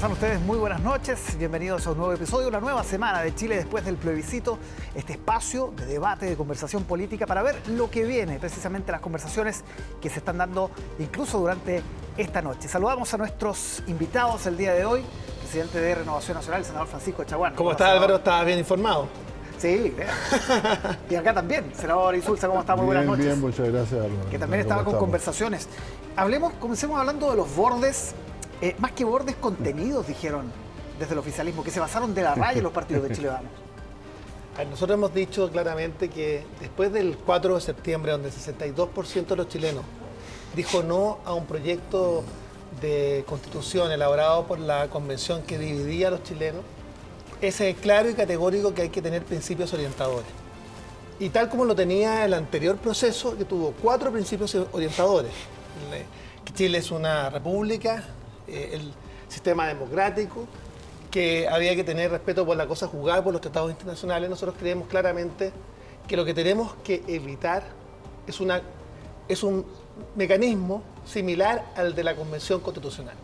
están ustedes? Muy buenas noches. Bienvenidos a un nuevo episodio, una nueva semana de Chile después del plebiscito. Este espacio de debate, de conversación política para ver lo que viene, precisamente las conversaciones que se están dando incluso durante esta noche. Saludamos a nuestros invitados el día de hoy, presidente de Renovación Nacional, el senador Francisco Chaguán. ¿Cómo estás, Álvaro? ¿Estás bien informado? Sí, y acá también, senador Insulza, ¿cómo está? Muy buenas noches. Bien, muchas gracias, Álvaro. Que también estaba con conversaciones. Comencemos hablando de los bordes. Más que bordes, contenidos, dijeron desde el oficialismo, que se basaron de la raya en los partidos de Chile Vamos. Nosotros hemos dicho claramente que después del 4 de septiembre, donde el 62% de los chilenos dijo no a un proyecto de constitución elaborado por la convención que dividía a los chilenos, es claro y categórico que hay que tener principios orientadores. Y tal como lo tenía el anterior proceso, que tuvo 4 principios orientadores. Que Chile es una república, el sistema democrático, que había que tener respeto por la cosa juzgada por los tratados internacionales. Nosotros creemos claramente que lo que tenemos que evitar es un mecanismo similar al de la Convención Constitucional,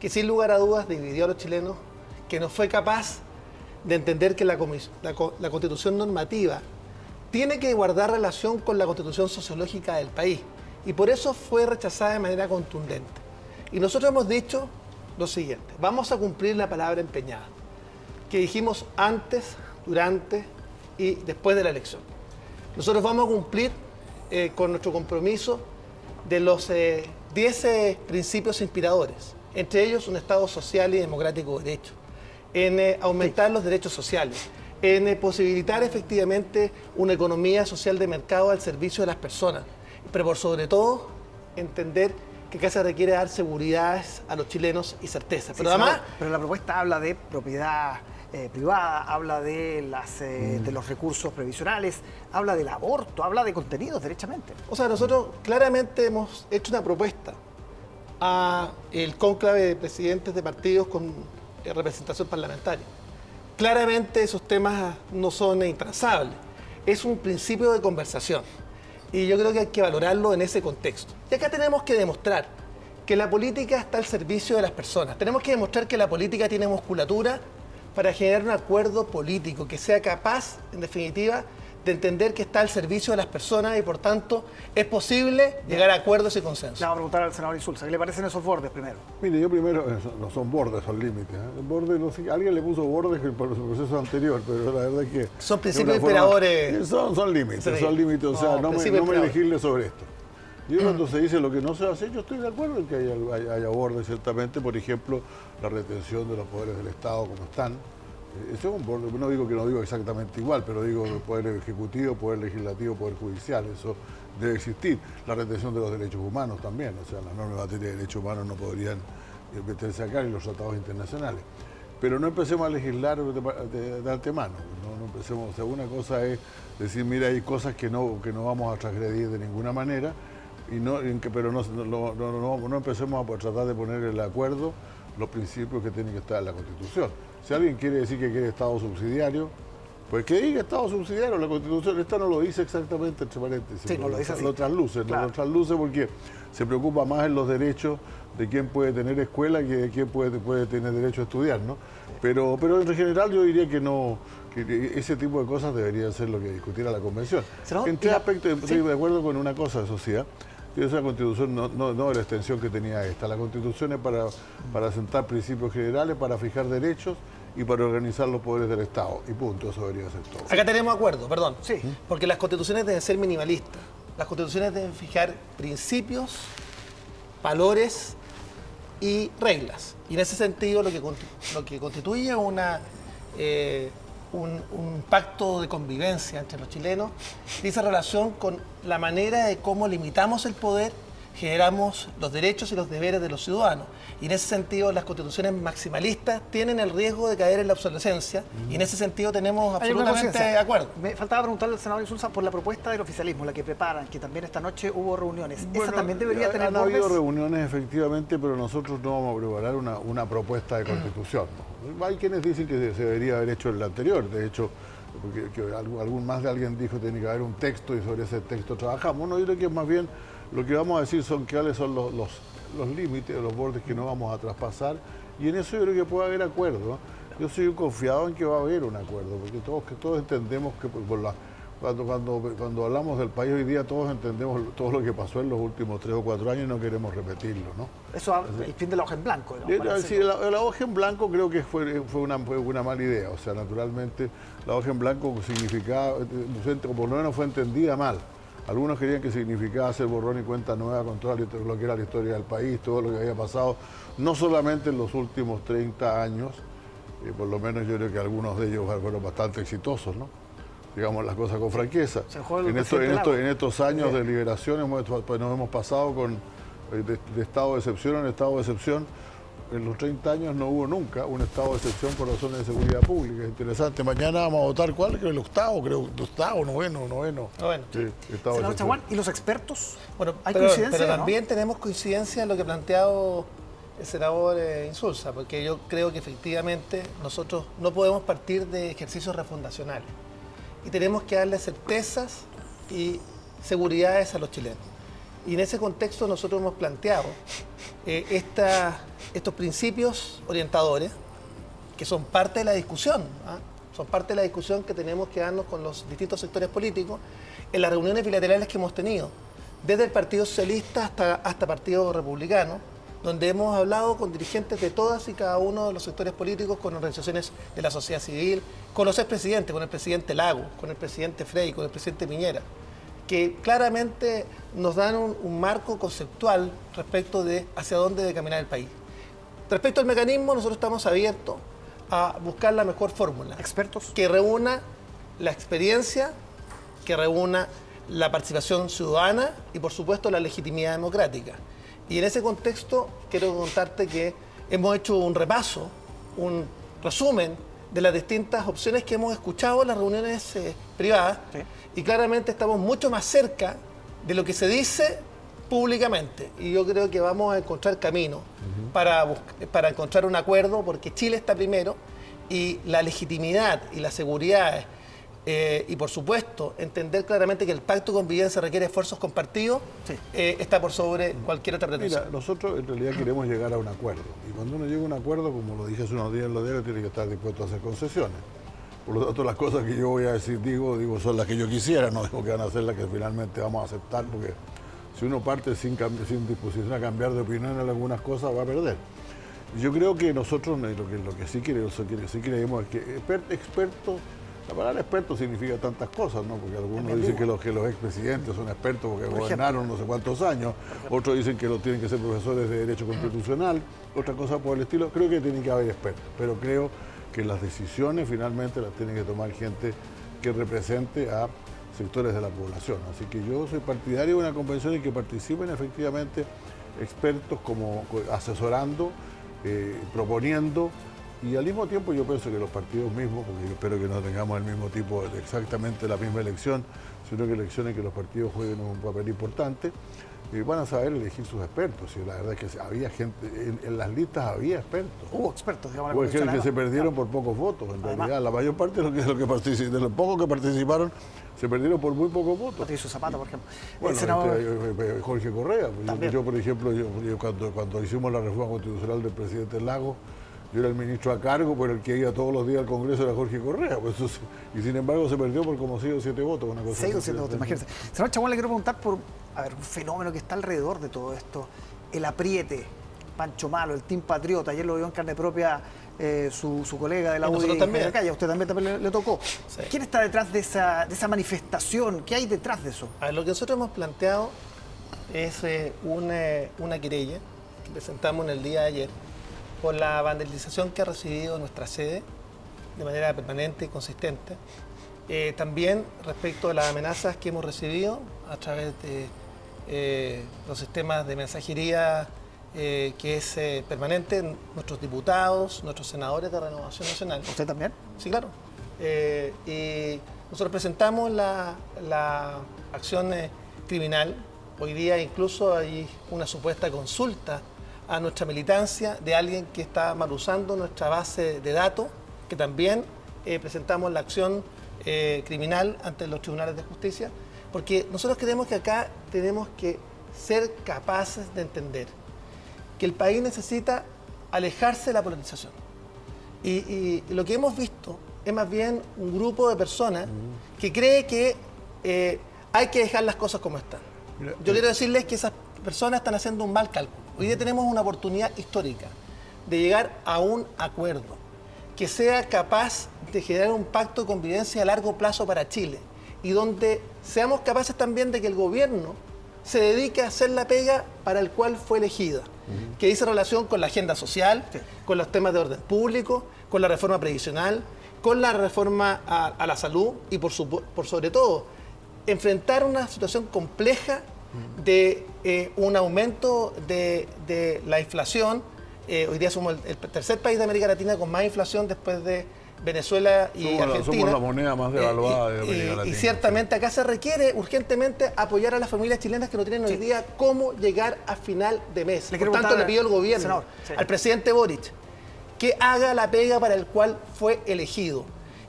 que sin lugar a dudas dividió a los chilenos, que no fue capaz de entender que la Constitución normativa tiene que guardar relación con la Constitución sociológica del país, y por eso fue rechazada de manera contundente. Y nosotros hemos dicho lo siguiente: vamos a cumplir la palabra empeñada, que dijimos antes, durante y después de la elección. Nosotros vamos a cumplir con nuestro compromiso de los 10 principios inspiradores, entre ellos un Estado social y democrático de derecho, en aumentar los derechos sociales, en posibilitar efectivamente una economía social de mercado al servicio de las personas, pero por sobre todo entender que acá se requiere dar seguridades a los chilenos y certeza. Pero además, pero la propuesta habla de propiedad privada, habla de los recursos previsionales, habla del aborto, habla de contenidos, derechamente. O sea, nosotros claramente hemos hecho una propuesta al cónclave de presidentes de partidos con representación parlamentaria. Claramente esos temas no son intransables, es un principio de conversación. Y yo creo que hay que valorarlo en ese contexto. Y acá tenemos que demostrar que la política está al servicio de las personas. Tenemos que demostrar que la política tiene musculatura para generar un acuerdo político que sea capaz, en definitiva, de entender que está al servicio de las personas y, por tanto, es posible llegar a acuerdos y consensos. Le vamos a preguntar al senador Insulza, ¿qué le parecen esos bordes primero? Mire, yo primero, no son bordes, son límites. El borde, no sé, alguien le puso bordes por el proceso anterior, pero la verdad es que... Son principios inspiradores. Son límites, o sea, no me elegirle sobre esto. Yo cuando se dice lo que no se hace, yo estoy de acuerdo en que haya bordes, ciertamente. Por ejemplo, la retención de los poderes del Estado como están. Eso es un borde, no digo exactamente igual, pero digo el poder ejecutivo, poder legislativo, poder judicial, eso debe existir. La retención de los derechos humanos también, o sea, las normas en materia de derechos humanos no podrían meterse acá en los tratados internacionales. Pero no empecemos a legislar de antemano, no empecemos, o sea, una cosa es decir, mira, hay cosas que no vamos a transgredir de ninguna manera, pero no empecemos a tratar de poner el acuerdo los principios que tienen que estar en la Constitución. Si alguien quiere decir que quiere Estado subsidiario, pues que diga Estado subsidiario. La Constitución esta no lo dice exactamente, entre paréntesis. Sí, no lo dice así. Lo trasluce, claro. Lo trasluce porque se preocupa más en los derechos de quién puede tener escuela que de quién puede tener derecho a estudiar, ¿no? Pero en general yo diría que ese tipo de cosas deberían ser lo que discutiera la Convención. En tres aspectos estoy de acuerdo con una cosa, sociedad. Esa Constitución no es la extensión que tenía esta. La Constitución es para sentar principios generales, para fijar derechos y para organizar los poderes del Estado. Y punto, eso debería ser todo. Acá tenemos acuerdo, perdón. Sí. Porque las constituciones deben ser minimalistas. Las constituciones deben fijar principios, valores y reglas. Y en ese sentido lo que constituye un pacto de convivencia entre los chilenos dice relación con la manera de cómo limitamos el poder, generamos los derechos y los deberes de los ciudadanos. Y en ese sentido las constituciones maximalistas tienen el riesgo de caer en la obsolescencia y en ese sentido tenemos absolutamente de acuerdo. Me faltaba preguntarle al senador Insulza por la propuesta del oficialismo, la que preparan, que también esta noche hubo reuniones. Bueno, ¿Esa también debería tener han bordes? habido reuniones efectivamente, pero nosotros no vamos a preparar una propuesta de constitución, ¿no? Hay quienes dicen que se debería haber hecho el anterior, de hecho, porque algún más de alguien dijo que tiene que haber un texto y sobre ese texto trabajamos. No, yo creo que más bien lo que vamos a decir son cuáles son los límites, los bordes que no vamos a traspasar Y en eso yo creo que puede haber acuerdo. Yo soy confiado en que va a haber un acuerdo, porque todos entendemos que cuando hablamos del país hoy día, todos entendemos todo lo que pasó en los últimos 3 o 4 años y no queremos repetirlo, ¿no? Eso, el fin de la hoja en blanco. Sí, la hoja en blanco creo que fue una mala idea. O sea, naturalmente, la hoja en blanco significaba, o por lo menos fue entendida mal. Algunos querían que significaba hacer borrón y cuenta nueva con todo lo que era la historia del país, todo lo que había pasado, no solamente en los últimos 30 años, por lo menos yo creo que algunos de ellos fueron bastante exitosos, ¿no? Digamos las cosas con franqueza. En estos años de liberación nos hemos pasado de estado de excepción en estado de excepción. En los 30 años no hubo nunca un estado de excepción por razones de seguridad pública. Es interesante. Mañana vamos a votar, ¿cuál? Creo el octavo, noveno. Sí, senador Chaguán, ¿y los expertos? Bueno, ¿hay coincidencia? Pero también tenemos coincidencia en lo que ha planteado el senador Insulza, porque yo creo que efectivamente nosotros no podemos partir de ejercicios refundacionales y tenemos que darle certezas y seguridades a los chilenos. Y en ese contexto nosotros hemos planteado estos principios orientadores que son parte de la discusión, son parte de la discusión que tenemos que darnos con los distintos sectores políticos en las reuniones bilaterales que hemos tenido, desde el Partido Socialista hasta Partido Republicano, donde hemos hablado con dirigentes de todas y cada uno de los sectores políticos, con organizaciones de la sociedad civil, con los expresidentes, con el presidente Lagos, con el presidente Frey, con el presidente Piñera, que claramente nos dan un marco conceptual respecto de hacia dónde debe caminar el país. Respecto al mecanismo, nosotros estamos abiertos a buscar la mejor fórmula. ¿Expertos? Que reúna la experiencia, que reúna la participación ciudadana y, por supuesto, la legitimidad democrática. Y en ese contexto quiero contarte que hemos hecho un repaso, un resumen de las distintas opciones que hemos escuchado en las reuniones privadas, sí. Y claramente estamos mucho más cerca de lo que se dice públicamente. Y yo creo que vamos a encontrar camino para encontrar un acuerdo, porque Chile está primero y la legitimidad y la seguridad y por supuesto entender claramente que el pacto de convivencia requiere esfuerzos compartidos, sí. Está por sobre cualquier otra pretensión. Mira, nosotros en realidad queremos llegar a un acuerdo y cuando uno llega a un acuerdo, como lo dije hace unos días en los diarios, tiene que estar dispuesto a hacer concesiones. Por lo tanto, las cosas que yo voy a decir, digo son las que yo quisiera, no digo que van a ser las que finalmente vamos a aceptar, porque si uno parte sin disposición a cambiar de opinión en algunas cosas, va a perder. Yo creo que nosotros lo que sí creemos es que expertos, la palabra experto significa tantas cosas, ¿no? Porque algunos dicen que los expresidentes son expertos porque gobernaron no sé cuántos años, otros dicen que tienen que ser profesores de Derecho Constitucional, otra cosa por el estilo. Creo que tiene que haber expertos, pero creo que las decisiones finalmente las tiene que tomar gente que represente a sectores de la población. Así que yo soy partidario de una convención en que participen efectivamente expertos como asesorando, proponiendo, y al mismo tiempo yo pienso que los partidos mismos, porque yo espero que no tengamos el mismo tipo, exactamente la misma elección, sino que elecciones que los partidos jueguen un papel importante, van a saber elegir sus expertos. Y la verdad es que había gente, en las listas había expertos. Hubo expertos, digamos. Hubo gente que se perdieron por pocos votos. En realidad, la mayor parte de los pocos que participaron se perdieron por muy pocos votos. Patricio Zapata, por ejemplo. Bueno, Jorge Correa. Yo, por ejemplo, cuando hicimos la reforma constitucional del presidente Lagos, yo era el ministro a cargo, pero el que iba todos los días al Congreso era Jorge Correa. Pues eso, y sin embargo se perdió por como 6 o 7 votos. 6 o 7 votos, imagínense. Señor Chaguán, le quiero preguntar por un fenómeno que está alrededor de todo esto. El apriete, Pancho Malo, el Team Patriota. Ayer lo vio en carne propia su colega de la UDI también. Calle. A usted también le tocó. Sí. ¿Quién está detrás de esa manifestación? ¿Qué hay detrás de eso? Lo que nosotros hemos planteado es una querella que presentamos en el día de ayer por la vandalización que ha recibido nuestra sede de manera permanente y consistente. También respecto a las amenazas que hemos recibido a través de los sistemas de mensajería que es permanente, nuestros diputados, nuestros senadores de Renovación Nacional. ¿Usted también? Sí, claro. Y nosotros presentamos la acción criminal. Hoy día incluso hay una supuesta consulta a nuestra militancia de alguien que está mal usando nuestra base de datos, que también presentamos la acción criminal ante los tribunales de justicia, porque nosotros creemos que acá tenemos que ser capaces de entender que el país necesita alejarse de la polarización. Y lo que hemos visto es más bien un grupo de personas que cree que hay que dejar las cosas como están. Yo quiero decirles que esas personas están haciendo un mal cálculo. Hoy día tenemos una oportunidad histórica de llegar a un acuerdo que sea capaz de generar un pacto de convivencia a largo plazo para Chile y donde seamos capaces también de que el gobierno se dedique a hacer la pega para el cual fue elegida, que dice relación con la agenda social, con los temas de orden público, con la reforma previsional, con la reforma a la salud y por sobre todo enfrentar una situación compleja de un aumento de la inflación. Hoy día somos el tercer país de América Latina con más inflación después de Venezuela y Argentina. Somos la moneda más devaluada de América Latina. Y ciertamente acá se requiere urgentemente apoyar a las familias chilenas que no tienen hoy día cómo llegar a final de mes. Por tanto, le pido al gobierno, al presidente Boric, que haga la pega para el cual fue elegido.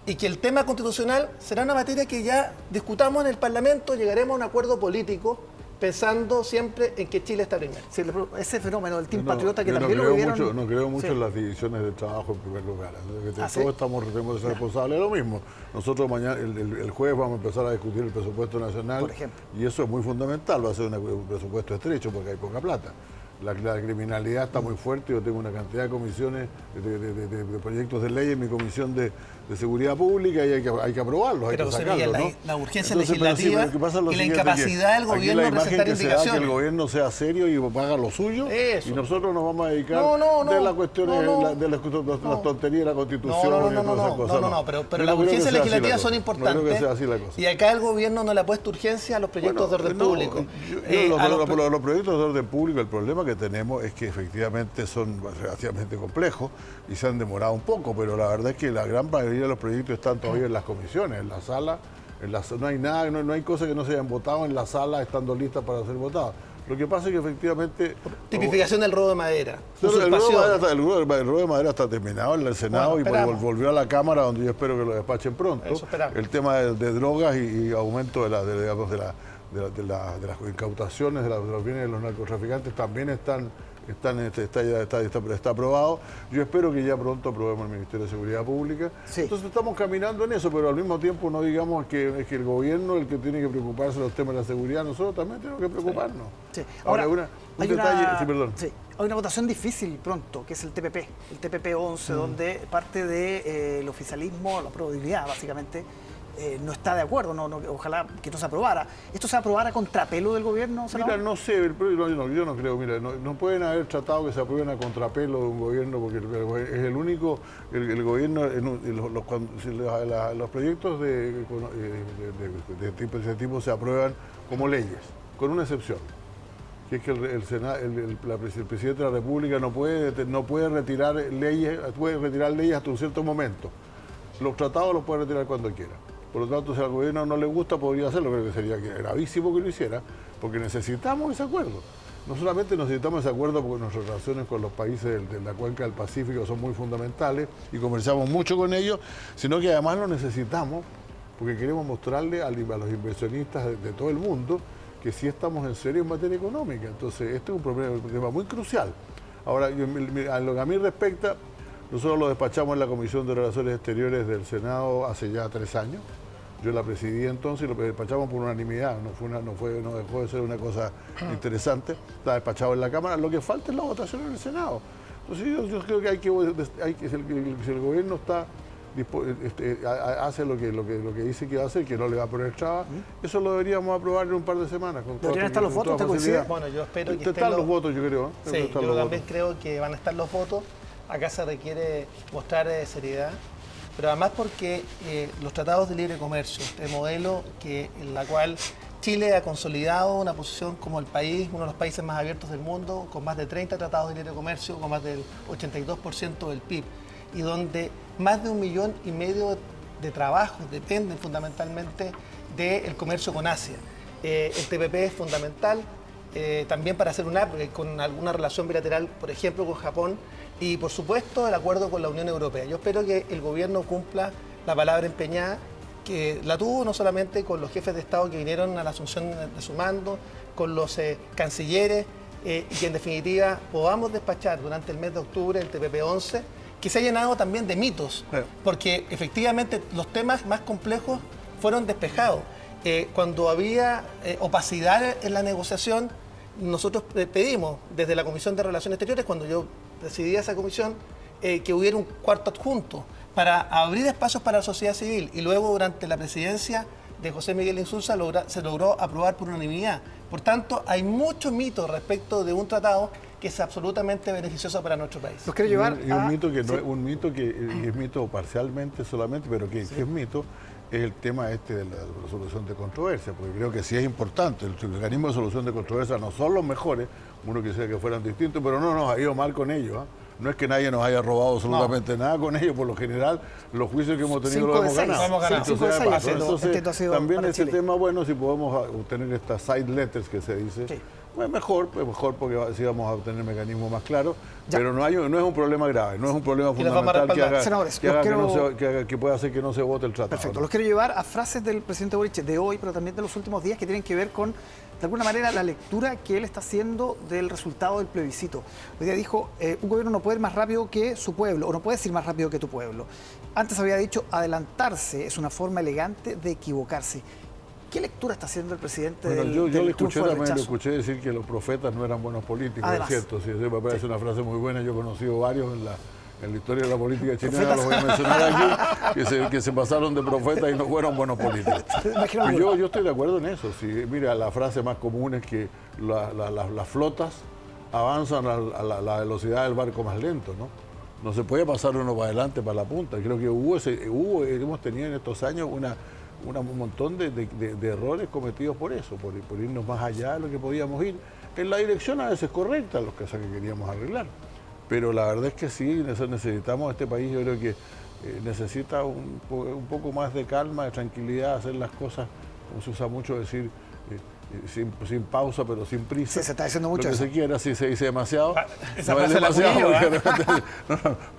Y que el tema constitucional será una materia que ya discutamos en el Parlamento, llegaremos a un acuerdo político pensando siempre en que Chile está primero. Sí, ese fenómeno del Team Patriota que también lo vivieron... No creo mucho en las divisiones de trabajo en primer lugar. Todos estamos responsables de lo mismo. Nosotros mañana, el jueves vamos a empezar a discutir el presupuesto nacional. Por ejemplo. Y eso es muy fundamental, va a ser un presupuesto estrecho porque hay poca plata. La criminalidad está muy fuerte, yo tengo una cantidad de comisiones, de proyectos de ley en mi comisión de seguridad pública y hay que aprobarlos, hay que sacarlos, ¿no? La urgencia legislativa y la incapacidad del gobierno de presentar indicaciones. Que el gobierno sea serio y haga lo suyo y nosotros nos vamos a dedicar de las cuestiones, de las tonterías de la Constitución y todas esas cosas. No, pero las urgencias legislativas son importantes. No creo que sea así la cosa. Y acá el gobierno no le ha puesto urgencia a los proyectos de orden público. Los proyectos de orden público, el problema que tenemos es que efectivamente son relativamente complejos y se han demorado un poco, pero la verdad es que la gran mayoría de los proyectos están todavía en las comisiones, en la sala, no hay nada, no hay cosas que no se hayan votado en la sala estando listas para ser votadas. Lo que pasa es que efectivamente... Tipificación del robo de madera. El robo de madera está terminado en el Senado y volvió a la Cámara, donde yo espero que lo despachen pronto. El tema de drogas y aumento de las incautaciones de los bienes de los narcotraficantes también está aprobado. Yo espero que ya pronto aprobemos el Ministerio de Seguridad Pública. Sí. Entonces estamos caminando en eso, pero al mismo tiempo no digamos que es que el gobierno el que tiene que preocuparse de los temas de la seguridad, nosotros también tenemos que preocuparnos. Sí. Ahora, hay una votación difícil pronto, que es el TPP 11, donde parte del oficialismo, la probabilidad básicamente, no está de acuerdo, ojalá que no se aprobara. ¿Esto se aprobara a contrapelo del gobierno, senador? Mira, no sé, yo no creo, mira, no pueden haber tratado que se aprueben a contrapelo de un gobierno porque es el único, el gobierno, los proyectos de ese tipo se aprueban como leyes, con una excepción, que es que el presidente de la República no puede retirar leyes hasta un cierto momento. Los tratados los puede retirar cuando quiera. Por lo tanto, si al gobierno no le gusta, podría hacerlo. Creo que sería gravísimo que lo hiciera, porque necesitamos ese acuerdo. No solamente necesitamos ese acuerdo porque nuestras relaciones con los países de la cuenca del Pacífico son muy fundamentales y conversamos mucho con ellos, sino que además lo necesitamos porque queremos mostrarle a los inversionistas de todo el mundo que sí estamos en serio en materia económica. Entonces, este es un problema muy crucial. Ahora, a lo que a mí respecta, nosotros lo despachamos en la Comisión de Relaciones Exteriores del Senado hace ya 3 años. Yo la presidí entonces y lo despachamos por unanimidad, no dejó de ser una cosa interesante. Está despachado en la Cámara, lo que falta es la votación en el Senado. Entonces yo creo que si el gobierno hace lo que dice que va a hacer, que no le va a poner trabas, eso lo deberíamos aprobar en un par de semanas. ¿Deberían estar los votos? ¿Te coincide? Bueno, yo espero que estén los votos, yo creo. Sí, yo también creo que van a estar los votos. Acá se requiere mostrar seriedad, pero además porque los tratados de libre comercio, este modelo en la cual Chile ha consolidado una posición como el país, uno de los países más abiertos del mundo, con más de 30 tratados de libre comercio, con más del 82% del PIB, y donde más de 1,5 millones de trabajos dependen fundamentalmente del comercio con Asia. El TPP es fundamental también para hacer un upgrade con alguna relación bilateral, por ejemplo, con Japón, y por supuesto el acuerdo con la Unión Europea. Yo espero que el gobierno cumpla la palabra empeñada, que la tuvo no solamente con los jefes de Estado que vinieron a la asunción de su mando, con los cancilleres y que en definitiva podamos despachar durante el mes de octubre el TPP-11, que se ha llenado también de mitos, porque efectivamente los temas más complejos fueron despejados. Cuando había opacidad en la negociación, nosotros pedimos desde la Comisión de Relaciones Exteriores, cuando yo presidía esa comisión, que hubiera un cuarto adjunto para abrir espacios para la sociedad civil, y luego durante la presidencia de José Miguel Insulza se logró aprobar por unanimidad. Por tanto, hay muchos mitos respecto de un tratado que es absolutamente beneficioso para nuestro país. Los quiero llevar y un mito que no es un mito que es mito parcialmente solamente, pero que es mito, es el tema de la resolución de controversia, porque creo que sí es importante. El mecanismo de solución de controversia no son los mejores, uno quisiera que fueran distintos, pero no nos ha ido mal con ellos. No es que nadie nos haya robado absolutamente nada con ellos, por lo general los juicios que hemos tenido los hemos ganado. Entonces, también ese tema, bueno, si podemos obtener estas side letters que se dice, pues mejor porque así vamos a obtener mecanismos más claros, pero no es un problema grave, no es un problema fundamental que pueda hacer que no se vote el tratado. Perfecto, los quiero llevar a frases del presidente Boric de hoy, pero también de los últimos días, que tienen que ver con, de alguna manera, la lectura que él está haciendo del resultado del plebiscito. Hoy día dijo, un gobierno no puede ir más rápido que su pueblo, o no puedes ir más rápido que tu pueblo. Antes había dicho, adelantarse es una forma elegante de equivocarse. ¿Qué lectura está haciendo el presidente yo le escuché también, le escuché decir que los profetas no eran buenos políticos, además, es cierto, sí, me parece una frase muy buena, yo he conocido varios en la historia de la política chilena, los voy a mencionar aquí, que se pasaron de profetas y no fueron buenos políticos. Yo estoy de acuerdo en eso, sí, mira, la frase más común es que las flotas avanzan a la velocidad del barco más lento, ¿no? No se puede pasar uno para adelante, para la punta. Creo que hemos tenido en estos años un montón de errores cometidos por eso, por irnos más allá de lo que podíamos ir, en la dirección a veces correcta, los casos que queríamos arreglar. Pero la verdad es que sí, necesitamos, este país yo creo que necesita un poco más de calma, de tranquilidad, hacer las cosas, como se usa mucho decir, sin pausa, pero sin prisa. Sí, se está diciendo mucho lo que eso. se quiera, si se dice demasiado. Esa no es frase demasiado, la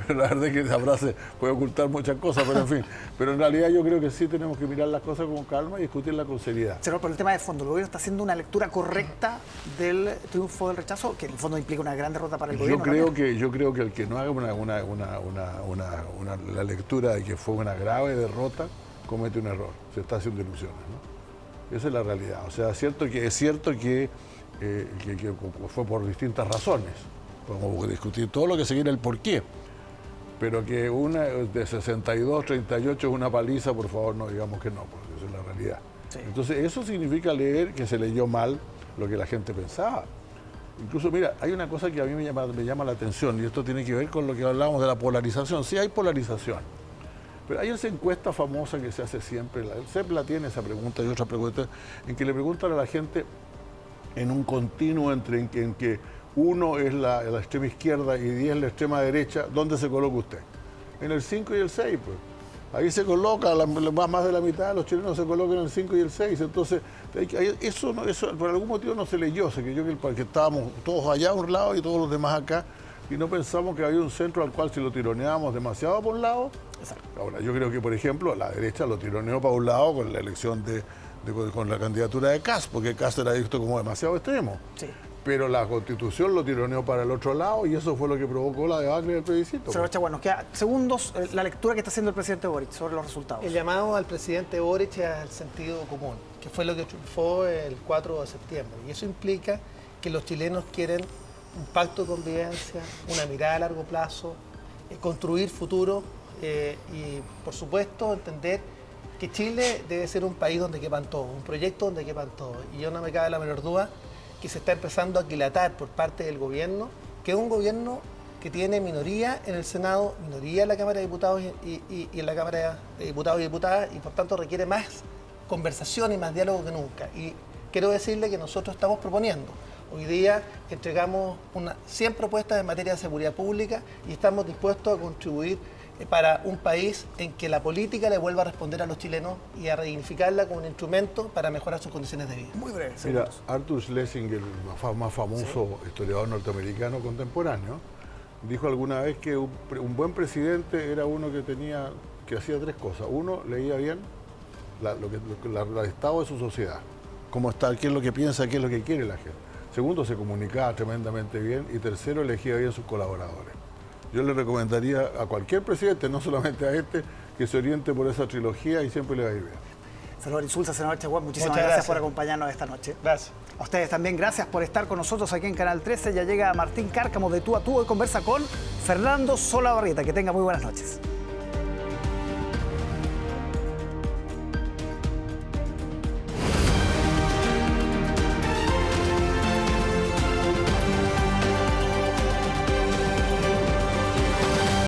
pero la verdad es que esa frase puede ocultar muchas cosas, pero en fin. Pero en realidad yo creo que sí tenemos que mirar las cosas con calma y discutirlas con seriedad. Señor, por el tema de fondo, ¿el gobierno está haciendo una lectura correcta del triunfo del rechazo, que en el fondo implica una gran derrota para el gobierno? Yo creo que el que no haga la lectura de que fue una grave derrota, comete un error, se está haciendo ilusiones, ¿no? Esa es la realidad. O sea, es cierto que fue por distintas razones. Podemos discutir todo lo que se quiera el porqué. Pero que una de 62, 38 es una paliza, por favor, no digamos que no, porque esa es la realidad. Sí. Entonces, eso significa leer que se leyó mal lo que la gente pensaba. Incluso, mira, hay una cosa que a mí me llama la atención, y esto tiene que ver con lo que hablábamos de la polarización. Sí hay polarización. Pero hay esa encuesta famosa que se hace siempre, el CEPLA tiene esa pregunta y otra pregunta, en que le preguntan a la gente en un continuo en que 1 es la extrema izquierda y 10 la extrema derecha, ¿dónde se coloca usted? En el 5 y el 6, pues. Ahí se coloca, más de la mitad de los chilenos se colocan en el 5 y el 6, entonces eso por algún motivo no se leyó, se creyó que estábamos todos allá a un lado y todos los demás acá, y no pensamos que había un centro al cual si lo tironeábamos demasiado por un lado. Exacto. Ahora, yo creo que, por ejemplo, la derecha lo tironeó para un lado con la elección con la candidatura de Kast, porque Kast era visto como demasiado extremo. Sí. Pero la Constitución lo tironeó para el otro lado y eso fue lo que provocó la debacle del plebiscito. Señor Chaguán, nos queda segundos la lectura que está haciendo el presidente Boric sobre los resultados. El llamado al presidente Boric es al sentido común, que fue lo que triunfó el 4 de septiembre. Y eso implica que los chilenos quieren un pacto de convivencia, una mirada a largo plazo, construir futuro y, por supuesto, entender que Chile debe ser un país donde quepan todos, un proyecto donde quepan todos. Y yo no me cabe la menor duda que se está empezando a aquilatar por parte del gobierno, que es un gobierno que tiene minoría en el Senado, minoría en la Cámara de Diputados y en la Cámara de Diputados y Diputadas, y por tanto requiere más conversación y más diálogo que nunca. Y quiero decirle que nosotros estamos proponiendo. Hoy día entregamos 100 propuestas en materia de seguridad pública y estamos dispuestos a contribuir para un país en que la política le vuelva a responder a los chilenos y a redignificarla como un instrumento para mejorar sus condiciones de vida. Muy breve. Mira, Arthur Schlesinger, el más famoso historiador norteamericano contemporáneo, dijo alguna vez que un buen presidente era uno que hacía 3 cosas. Uno, leía bien el estado de su sociedad, cómo está, qué es lo que piensa, qué es lo que quiere la gente. Segundo, se comunicaba tremendamente bien. Y tercero, elegía bien sus colaboradores. Yo le recomendaría a cualquier presidente, no solamente a este, que se oriente por esa trilogía y siempre le va a ir bien. Senador Insulza, senador Chaguán, muchísimas gracias por acompañarnos esta noche. Gracias. A ustedes también gracias por estar con nosotros aquí en Canal 13. Ya llega Martín Cárcamo de Tú a Tú y conversa con Fernando Solabarrieta. Que tenga muy buenas noches.